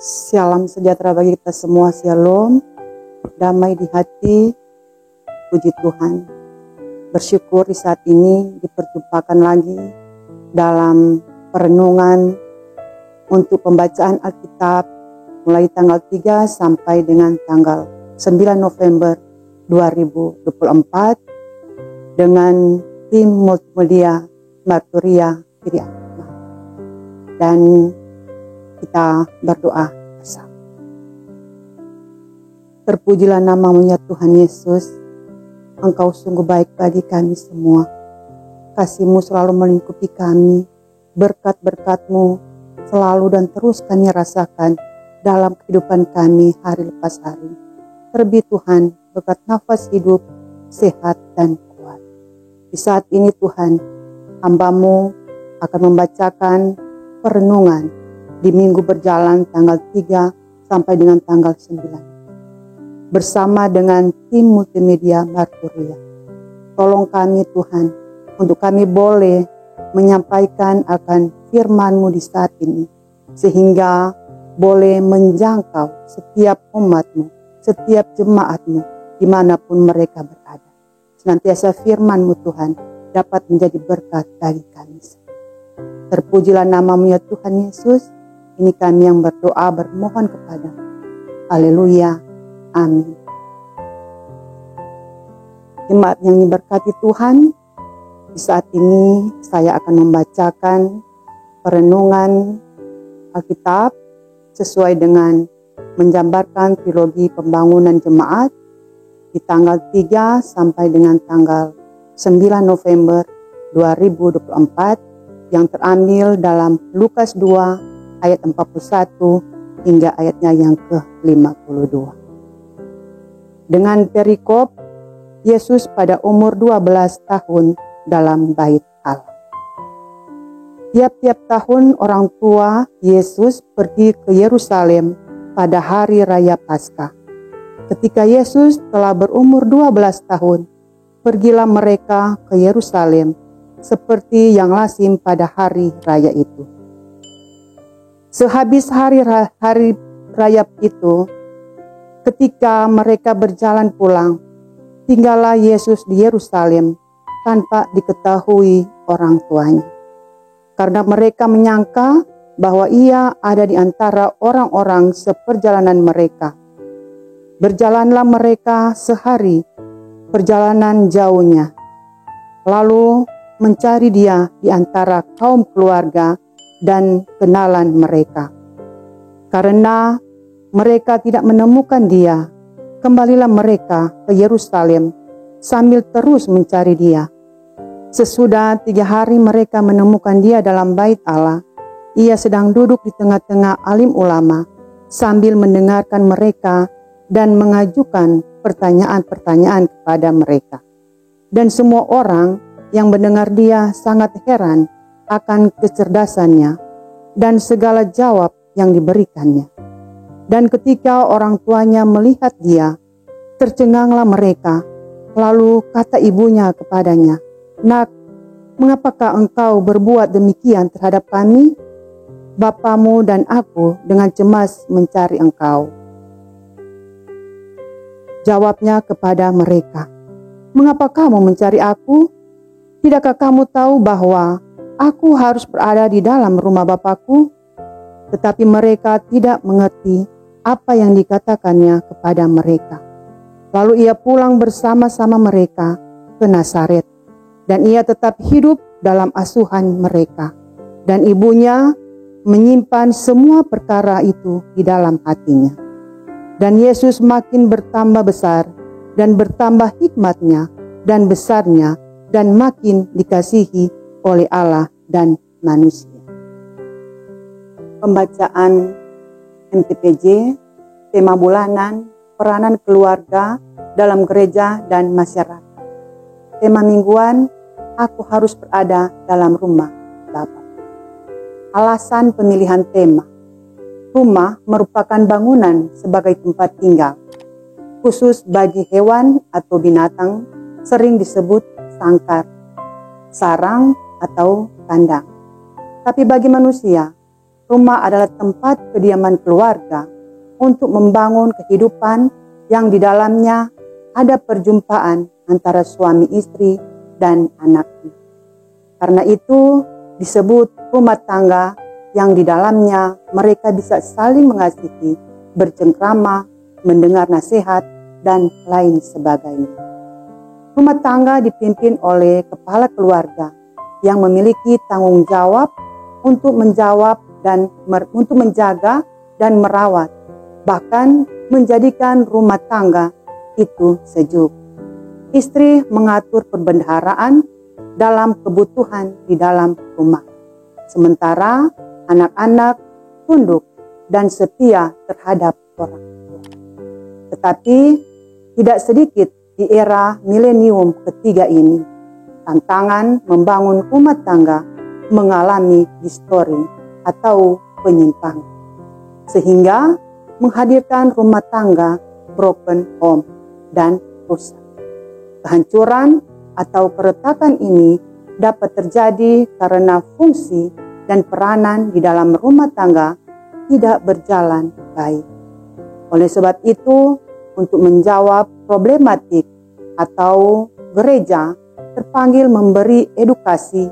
Salam sejahtera bagi kita semua, shalom, damai di hati, puji Tuhan. Bersyukur di saat ini diperjumpakan lagi dalam perenungan untuk pembacaan Alkitab mulai tanggal 3 sampai dengan tanggal 9 November 2024 dengan tim multimedia Marturia Kiri Atma. Dan kita berdoa bersama. Terpujilah namamu ya Tuhan Yesus. Engkau sungguh baik bagi kami semua. Kasih-Mu selalu melingkupi kami. Berkat-berkat-Mu selalu dan terus kami rasakan dalam kehidupan kami hari lepas hari. Terlebih Tuhan, berkat nafas hidup, sehat dan kuat. Di saat ini Tuhan, hamba-Mu akan membacakan perenungan di minggu berjalan tanggal 3 sampai dengan tanggal 9. Bersama dengan tim multimedia Marturia. Tolong kami Tuhan, untuk kami boleh menyampaikan akan firman-Mu di saat ini. Sehingga boleh menjangkau setiap umat-Mu, setiap jemaat-Mu, dimanapun mereka berada. Senantiasa firman-Mu Tuhan dapat menjadi berkat bagi kami. Terpujilah namamu ya Tuhan Yesus. Ini kami yang berdoa bermohon kepada-Mu. Haleluya. Amin. Jemaat yang diberkati Tuhan, di saat ini saya akan membacakan perenungan Alkitab sesuai dengan menjabarkan trilogi pembangunan jemaat di tanggal 3 sampai dengan tanggal 9 November 2024 yang terambil dalam Lukas 2 ayat 41 hingga ayatnya yang ke-52. Dengan perikop Yesus pada umur 12 tahun dalam bait Allah. Tiap-tiap tahun orang tua Yesus pergi ke Yerusalem pada hari raya Paskah. Ketika Yesus telah berumur 12 tahun, pergilah mereka ke Yerusalem seperti yang lazim pada hari raya itu. Sehabis hari raya itu, ketika mereka berjalan pulang, tinggallah Yesus di Yerusalem tanpa diketahui orang tuanya. Karena mereka menyangka bahwa ia ada di antara orang-orang seperjalanan mereka. Berjalanlah mereka sehari perjalanan jauhnya, lalu mencari dia di antara kaum keluarga dan kenalan mereka. Karena mereka tidak menemukan dia, kembalilah mereka ke Yerusalem sambil terus mencari dia. Sesudah 3 hari mereka menemukan dia dalam bait Allah. Ia sedang duduk di tengah-tengah alim ulama sambil mendengarkan mereka dan mengajukan pertanyaan-pertanyaan kepada mereka. Dan semua orang yang mendengar dia sangat heran akan kecerdasannya dan segala jawab yang diberikannya. Dan ketika orang tuanya melihat dia, tercenganglah mereka. Lalu kata ibunya kepadanya, "Nak, mengapakah engkau berbuat demikian terhadap kami? Bapamu dan aku dengan cemas mencari engkau." Jawabnya kepada mereka, "Mengapa kamu mencari aku? Tidakkah kamu tahu bahwa aku harus berada di dalam rumah Bapakku?" Tetapi mereka tidak mengerti apa yang dikatakannya kepada mereka. Lalu ia pulang bersama-sama mereka ke Nazaret, dan ia tetap hidup dalam asuhan mereka. Dan ibunya menyimpan semua perkara itu di dalam hatinya. Dan Yesus makin bertambah besar, dan bertambah hikmatnya dan besarnya, dan makin dikasihi oleh Allah dan manusia. Pembacaan MTPJ, tema bulanan, peranan keluarga dalam gereja dan masyarakat. Tema mingguan, aku harus berada dalam rumah Bapa. Alasan pemilihan tema. Rumah merupakan bangunan sebagai tempat tinggal, khusus bagi hewan atau binatang, sering disebut sangkar, sarang atau kandang. Tapi bagi manusia, rumah adalah tempat kediaman keluarga untuk membangun kehidupan yang di dalamnya ada perjumpaan antara suami istri dan anak-anak. Karena itu disebut rumah tangga yang di dalamnya mereka bisa saling mengasihi, bercengkrama, mendengar nasihat, dan lain sebagainya. Rumah tangga dipimpin oleh kepala keluarga yang memiliki tanggung jawab untuk untuk menjaga dan merawat, bahkan menjadikan rumah tangga itu sejuk. Istri mengatur perbendaharaan dalam kebutuhan di dalam rumah, sementara anak-anak tunduk dan setia terhadap orang tua. Tetapi tidak sedikit di era milenium ketiga ini, tantangan membangun rumah tangga mengalami distori atau penyimpangan, sehingga menghadirkan rumah tangga broken home dan rusak. Kehancuran atau keretakan ini dapat terjadi karena fungsi dan peranan di dalam rumah tangga tidak berjalan baik. Oleh sebab itu, untuk menjawab problematik atau gereja terpanggil memberi edukasi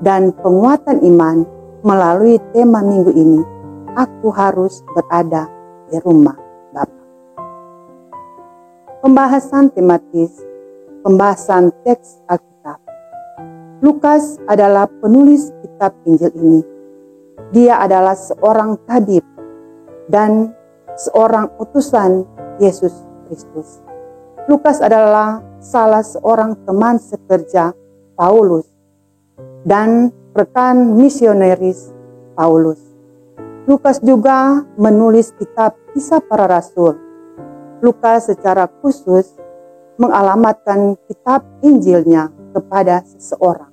dan penguatan iman melalui tema minggu ini, aku harus berada di rumah Bapa. Pembahasan tematis, pembahasan teks Alkitab. Lukas adalah penulis kitab Injil ini. Dia adalah seorang tabib dan seorang utusan Yesus Kristus. Lukas adalah salah seorang teman sekerja Paulus dan rekan misionaris Paulus. Lukas juga menulis kitab Kisah Para Rasul. Lukas secara khusus mengalamatkan kitab Injilnya kepada seseorang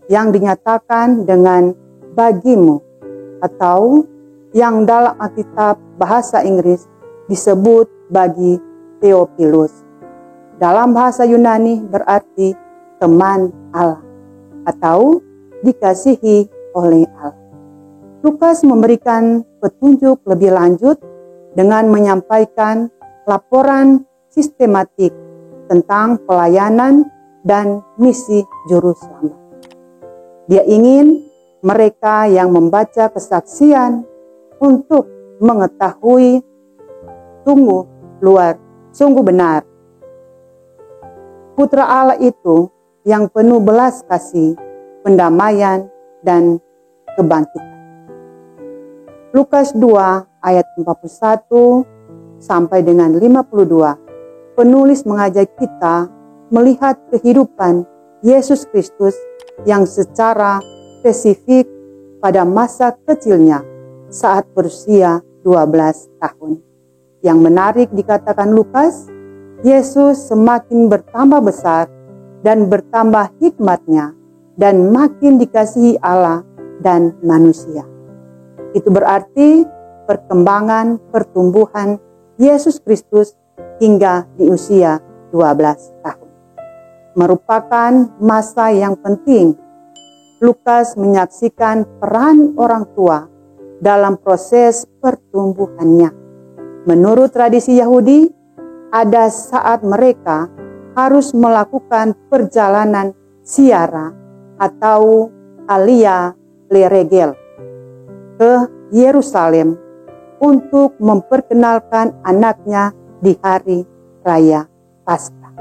yang dinyatakan dengan bagimu, atau yang dalam Alkitab bahasa Inggris disebut bagi Theophilus. Dalam bahasa Yunani berarti teman Allah atau dikasihi oleh Allah. Lukas memberikan petunjuk lebih lanjut dengan menyampaikan laporan sistematik tentang pelayanan dan misi juru selamat. Dia ingin mereka yang membaca kesaksian untuk mengetahui sungguh benar Putra Allah itu yang penuh belas kasih, pendamaian, dan kebangkitan. Lukas 2 ayat 41 sampai dengan 52, penulis mengajak kita melihat kehidupan Yesus Kristus yang secara spesifik pada masa kecilnya saat berusia 12 tahun. Yang menarik dikatakan Lukas, Yesus semakin bertambah besar dan bertambah hikmatnya dan makin dikasihi Allah dan manusia. Itu berarti perkembangan pertumbuhan Yesus Kristus hingga di usia 12 tahun. Merupakan masa yang penting. Lukas menyaksikan peran orang tua dalam proses pertumbuhannya. Menurut tradisi Yahudi, ada saat mereka harus melakukan perjalanan ziarah atau alia leregel ke Yerusalem untuk memperkenalkan anaknya di hari raya Paskah.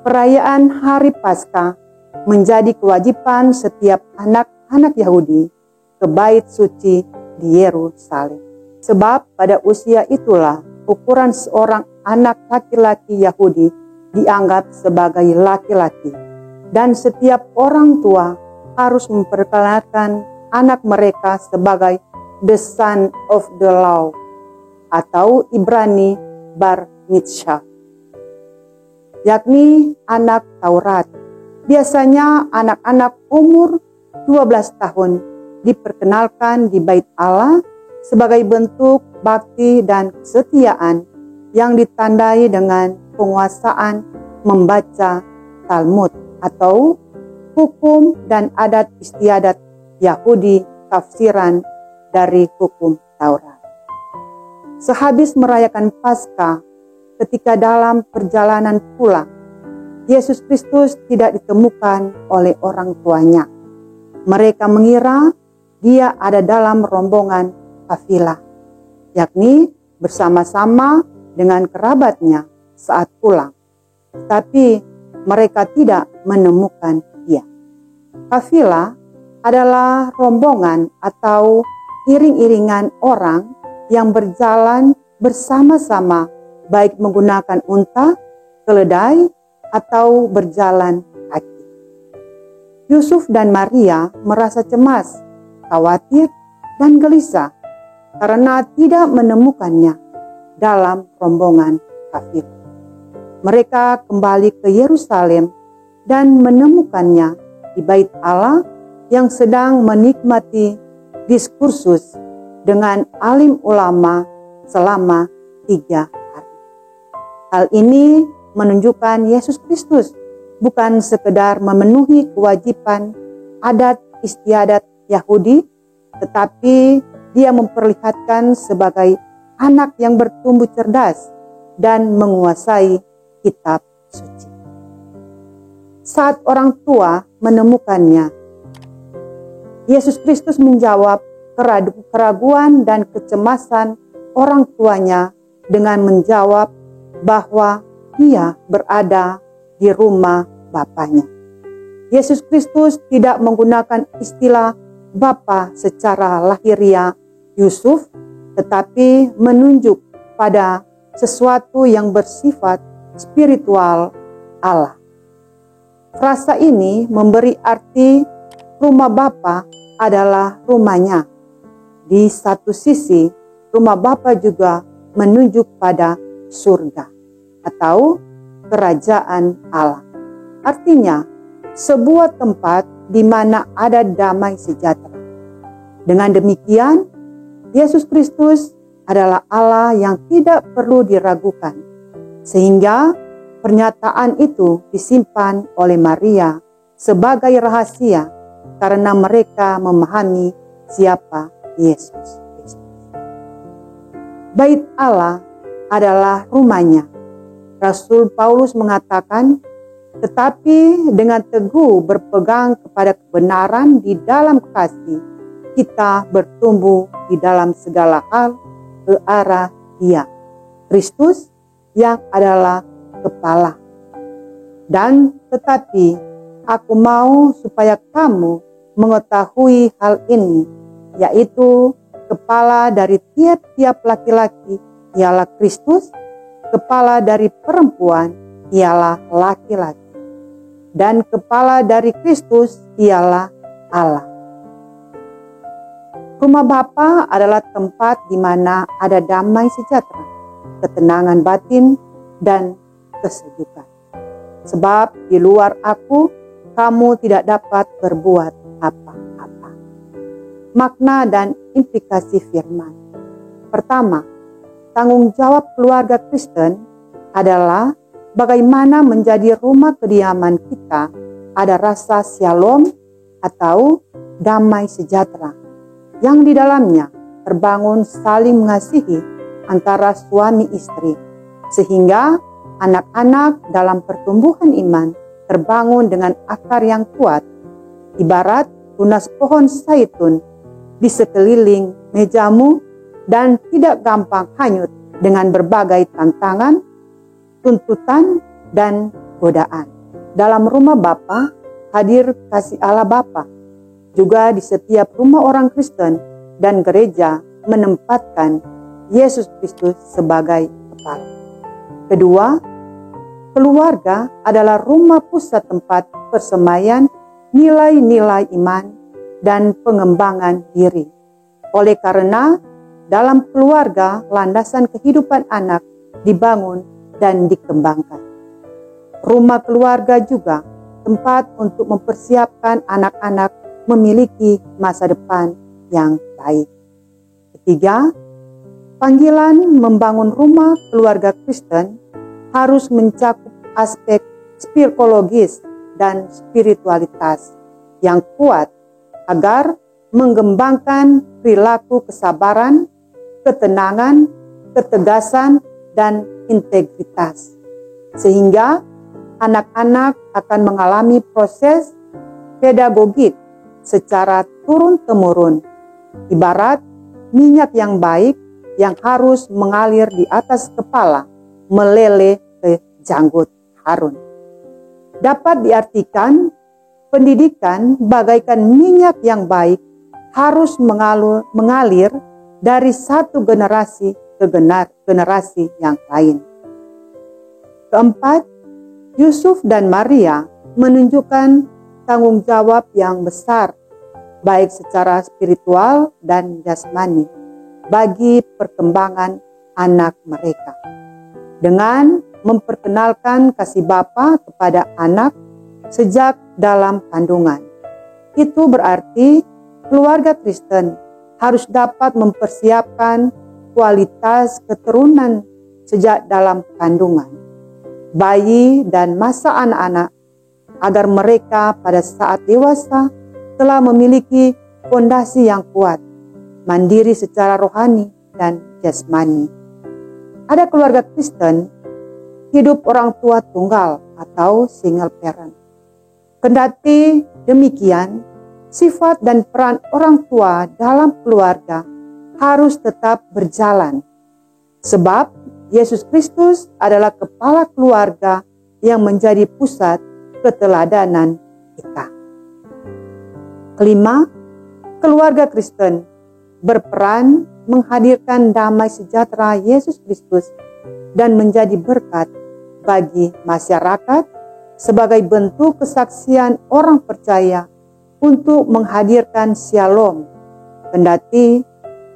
Perayaan hari Paskah menjadi kewajiban setiap anak-anak Yahudi ke bait suci di Yerusalem. Sebab pada usia itulah ukuran seorang anak laki-laki Yahudi dianggap sebagai laki-laki, dan setiap orang tua harus memperkenalkan anak mereka sebagai the son of the law atau Ibrani bar mitzvah, yakni anak Taurat. Biasanya anak-anak umur 12 tahun diperkenalkan di bait Allah sebagai bentuk bakti dan kesetiaan yang ditandai dengan penguasaan membaca Talmud atau hukum dan adat istiadat Yahudi tafsiran dari hukum Taurat. Sehabis merayakan Paskah, ketika dalam perjalanan pulang, Yesus Kristus tidak ditemukan oleh orang tuanya. Mereka mengira dia ada dalam rombongan kafilah, yakni bersama-sama dengan kerabatnya saat pulang. Tapi mereka tidak menemukan dia. Kafilah adalah rombongan atau iring-iringan orang yang berjalan bersama-sama, baik menggunakan unta, keledai, atau berjalan kaki. Yusuf dan Maria merasa cemas, khawatir, dan gelisah karena tidak menemukannya dalam rombongan kafilah. Mereka kembali ke Yerusalem dan menemukannya di Bait Allah yang sedang menikmati diskursus dengan alim ulama selama 3 hari. Hal ini menunjukkan Yesus Kristus bukan sekedar memenuhi kewajiban adat istiadat Yahudi, tetapi dia memperlihatkan sebagai anak yang bertumbuh cerdas dan menguasai kitab suci. Saat orang tua menemukannya, Yesus Kristus menjawab keraguan dan kecemasan orang tuanya dengan menjawab bahwa dia berada di rumah Bapaknya. Yesus Kristus tidak menggunakan istilah Bapa secara lahiriah Yusuf, tetapi menunjuk pada sesuatu yang bersifat spiritual Allah. Frasa ini memberi arti rumah Bapa adalah rumahnya. Di satu sisi, rumah Bapa juga menunjuk pada surga atau kerajaan Allah. Artinya, sebuah tempat di mana ada damai sejahtera. Dengan demikian, Yesus Kristus adalah Allah yang tidak perlu diragukan, sehingga pernyataan itu disimpan oleh Maria sebagai rahasia karena mereka memahami siapa Yesus Kristus. Bait Allah adalah rumahnya. Rasul Paulus mengatakan, tetapi dengan teguh berpegang kepada kebenaran di dalam kasih, kita bertumbuh di dalam segala hal ke arah Dia, Kristus yang adalah kepala. Dan tetapi aku mau supaya kamu mengetahui hal ini, yaitu kepala dari tiap-tiap laki-laki ialah Kristus, kepala dari perempuan ialah laki-laki, dan kepala dari Kristus ialah Allah. Rumah Bapa adalah tempat di mana ada damai sejahtera, ketenangan batin, dan kesejukan. Sebab di luar aku, kamu tidak dapat berbuat apa-apa. Makna dan implikasi firman. Pertama, tanggung jawab keluarga Kristen adalah bagaimana menjadi rumah kediaman kita ada rasa shalom atau damai sejahtera, yang di dalamnya terbangun saling mengasihi antara suami istri, sehingga anak-anak dalam pertumbuhan iman terbangun dengan akar yang kuat, ibarat tunas pohon zaitun di sekeliling mejamu dan tidak gampang hanyut dengan berbagai tantangan, tuntutan, dan godaan. Dalam rumah Bapa hadir kasih Allah Bapa. Juga di setiap rumah orang Kristen dan gereja menempatkan Yesus Kristus sebagai kepala. Kedua, keluarga adalah rumah pusat tempat persemaian nilai-nilai iman dan pengembangan diri. Oleh karena dalam keluarga landasan kehidupan anak dibangun dan dikembangkan. Rumah keluarga juga tempat untuk mempersiapkan anak-anak memiliki masa depan yang baik. Ketiga, panggilan membangun rumah keluarga Kristen harus mencakup aspek psikologis dan spiritualitas yang kuat agar mengembangkan perilaku kesabaran, ketenangan, ketegasan, dan integritas. Sehingga anak-anak akan mengalami proses pedagogik secara turun-temurun. Ibarat minyak yang baik yang harus mengalir di atas kepala, meleleh ke janggut Harun. Dapat diartikan, pendidikan bagaikan minyak yang baik harus mengalir dari satu generasi ke generasi yang lain. Keempat, Yusuf dan Maria menunjukkan tanggung jawab yang besar, baik secara spiritual dan jasmani, bagi perkembangan anak mereka. Dengan memperkenalkan kasih Bapa kepada anak sejak dalam kandungan. Itu berarti keluarga Kristen harus dapat mempersiapkan kualitas keturunan sejak dalam kandungan, bayi dan masa anak-anak, agar mereka pada saat dewasa telah memiliki fondasi yang kuat, mandiri secara rohani dan jasmani. Ada keluarga Kristen hidup orang tua tunggal atau single parent. Kendati demikian, sifat dan peran orang tua dalam keluarga harus tetap berjalan. Sebab Yesus Kristus adalah kepala keluarga yang menjadi pusat keteladanan kita. Kelima, keluarga Kristen berperan menghadirkan damai sejahtera Yesus Kristus dan menjadi berkat bagi masyarakat sebagai bentuk kesaksian orang percaya untuk menghadirkan shalom. Kendati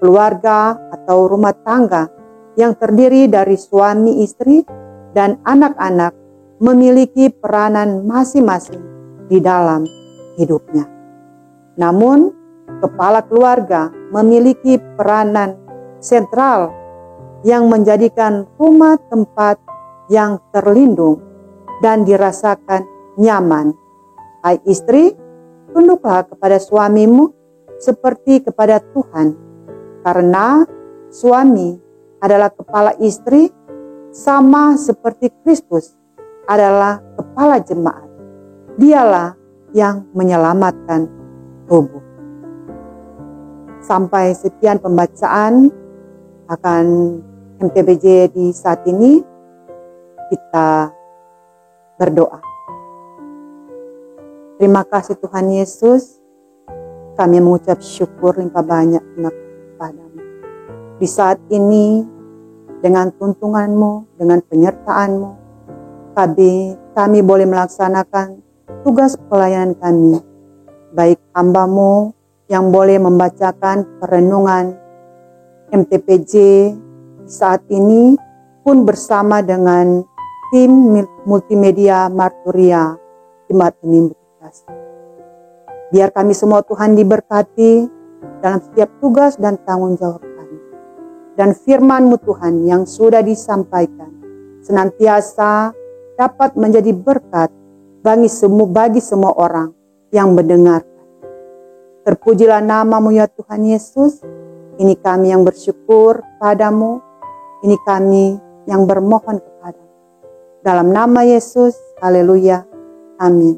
keluarga atau rumah tangga yang terdiri dari suami istri dan anak-anak memiliki peranan masing-masing di dalam hidupnya. Namun, kepala keluarga memiliki peranan sentral yang menjadikan rumah tempat yang terlindung dan dirasakan nyaman. Hai istri, tunduklah kepada suamimu seperti kepada Tuhan, karena suami adalah kepala istri sama seperti Kristus adalah kepala jemaat. Dialah yang menyelamatkan tubuh. Sampai sekian pembacaan akan MTBJ di saat ini. Kita berdoa. Terima kasih Tuhan Yesus, kami mengucap syukur limpah banyak kepadamu. Di saat ini, dengan tuntungan-Mu, dengan penyertaan-Mu, kami boleh melaksanakan tugas pelayanan kami, baik hamba-Mu yang boleh membacakan perenungan MTPJ saat ini pun bersama dengan tim multimedia Marturia Jemaat Pemimpin Kasih. Biar kami semua Tuhan diberkati dalam setiap tugas dan tanggung jawab kami. Dan firman-Mu Tuhan yang sudah disampaikan senantiasa dapat menjadi berkat bagi semua orang yang mendengarkan. Terpujilah nama-Mu ya Tuhan Yesus. Ini kami yang bersyukur padamu. Ini kami yang bermohon kepadamu. Dalam nama Yesus, haleluya, amin.